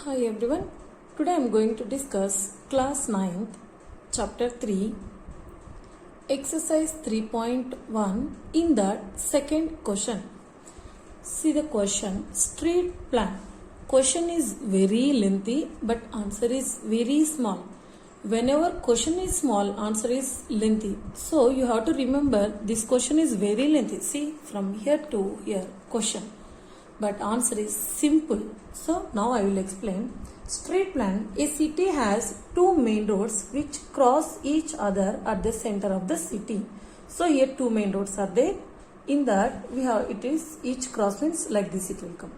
Hi everyone, today I am going to discuss class 9th chapter 3 exercise 3.1 in the second question. See the question, street plan. Question is very lengthy but answer is very small. Whenever question is small, answer is lengthy. So you have to remember this question is very lengthy. See from here to here question. But answer is simple. So now I will explain. Street plan. A city has two main roads which cross each other at the center of the city. So here two main roads are there. In that we have it is each cross means like this it will come.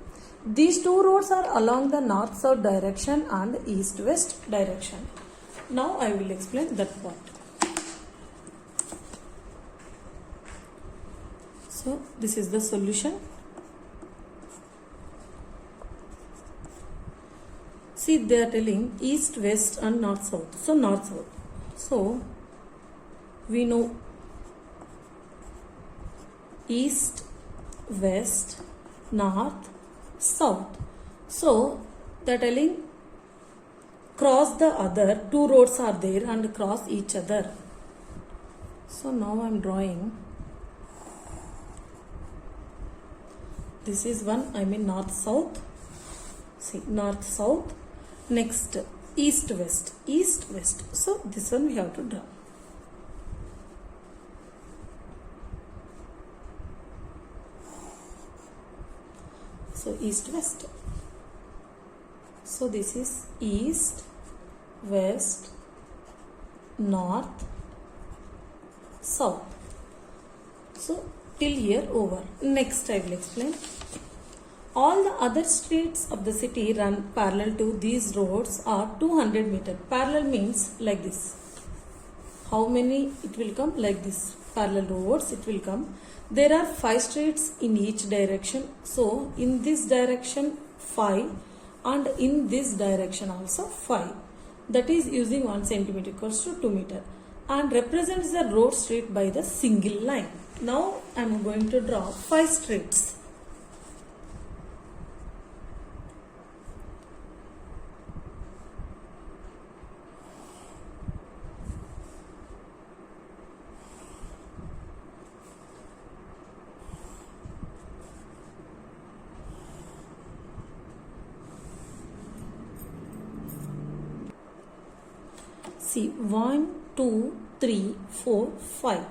These two roads are along the north-south direction and east-west direction. Now I will explain that part. So this is the solution. See, they are telling east, west and north, south. So, north, south. So, we know east, west, north, south. So, they are telling cross the other. Two roads are there and cross each other. So, now I am drawing. This is one, I mean north, south. See, north, south. Next, east, west, east, west. So, this one we have to draw. So, east, west. So, this is east, west, north, south. So, till here over. Next, I will explain. All the other streets of the city run parallel to these roads are 200 meters. Parallel means like this. How many it will come? Like this. Parallel roads it will come. There are 5 streets in each direction. So, in this direction 5 and in this direction also 5. That is using 1 centimeter equals to 2 meter. And represents the road street by the single line. Now, I am going to draw 5 streets. See 1, 2, 3, 4, 5.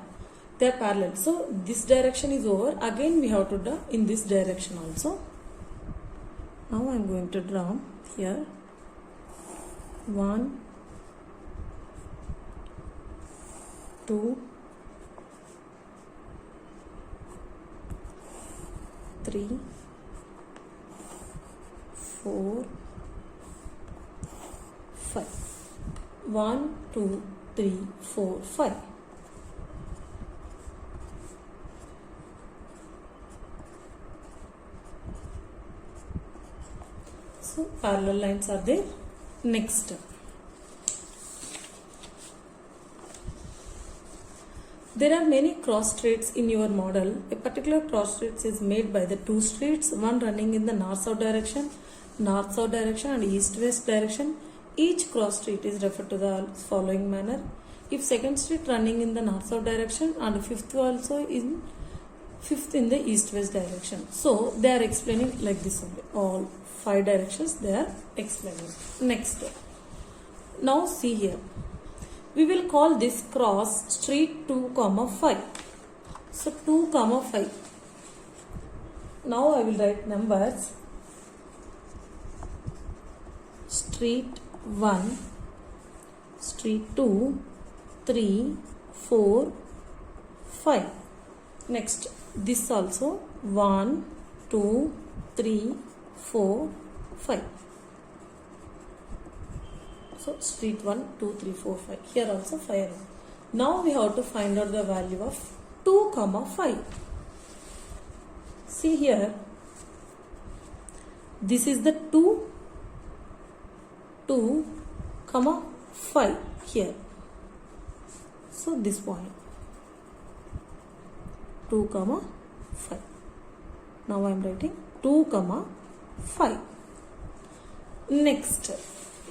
They are parallel. So this direction is over. Again we have to draw in this direction also. Now I am going to draw here 1, 2, 3, 4, 5. 1, 2, 3, 4, 5. So, parallel lines are there. Next. There are many cross streets in your model. A particular cross street is made by the two streets, one running in the north-south direction and east-west direction. Each cross street is referred to the following manner. If second street running in the north-south direction and fifth also in the east-west direction. So they are explaining like this only. All 5 directions they are explaining. Next. Now see here. We will call this cross street 2, 5. So 2, 5. Now I will write numbers. Street 1, street 2, 3, 4, 5. Next, this also 1, 2, 3, 4, 5. So, street 1, 2, 3, 4, 5. Here also 5. Now we have to find out the value of 2, 5. See here, this is the 2, 5 here. So this point 2, 5. Now I am writing 2, 5. Next,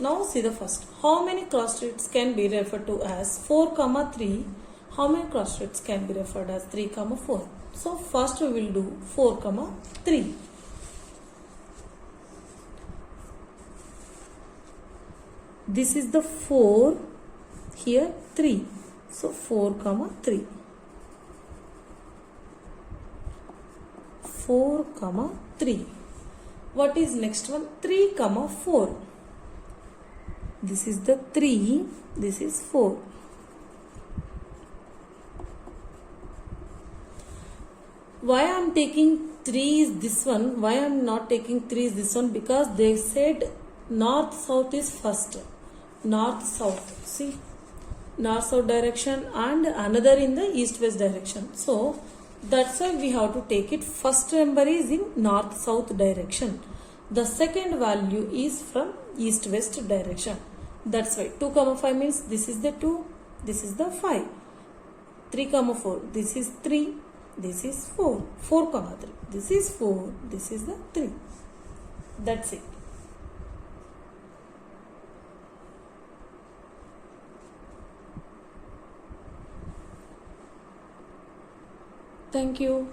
now see the first. How many cross streets can be referred to as 4, 3? How many cross streets can be referred as 3, 4? So first we will do 4, 3. This is the 4, here 3. So 4, 3. 4, 3. What is next one? 3, 4. This is the 3, this is 4. Why I am taking 3 is this one? Why I am not taking 3 is this one? Because they said north south is first. North south. See, north south direction and another in the east west direction. So that's why we have to take it. First number is in north south direction. The second value is from east west direction. That's why 2, 5 means this is the 2, this is the 5. 3, 4, this is 3, this is 4. 4, 3, this is 4, this is the 3. That's it. Thank you.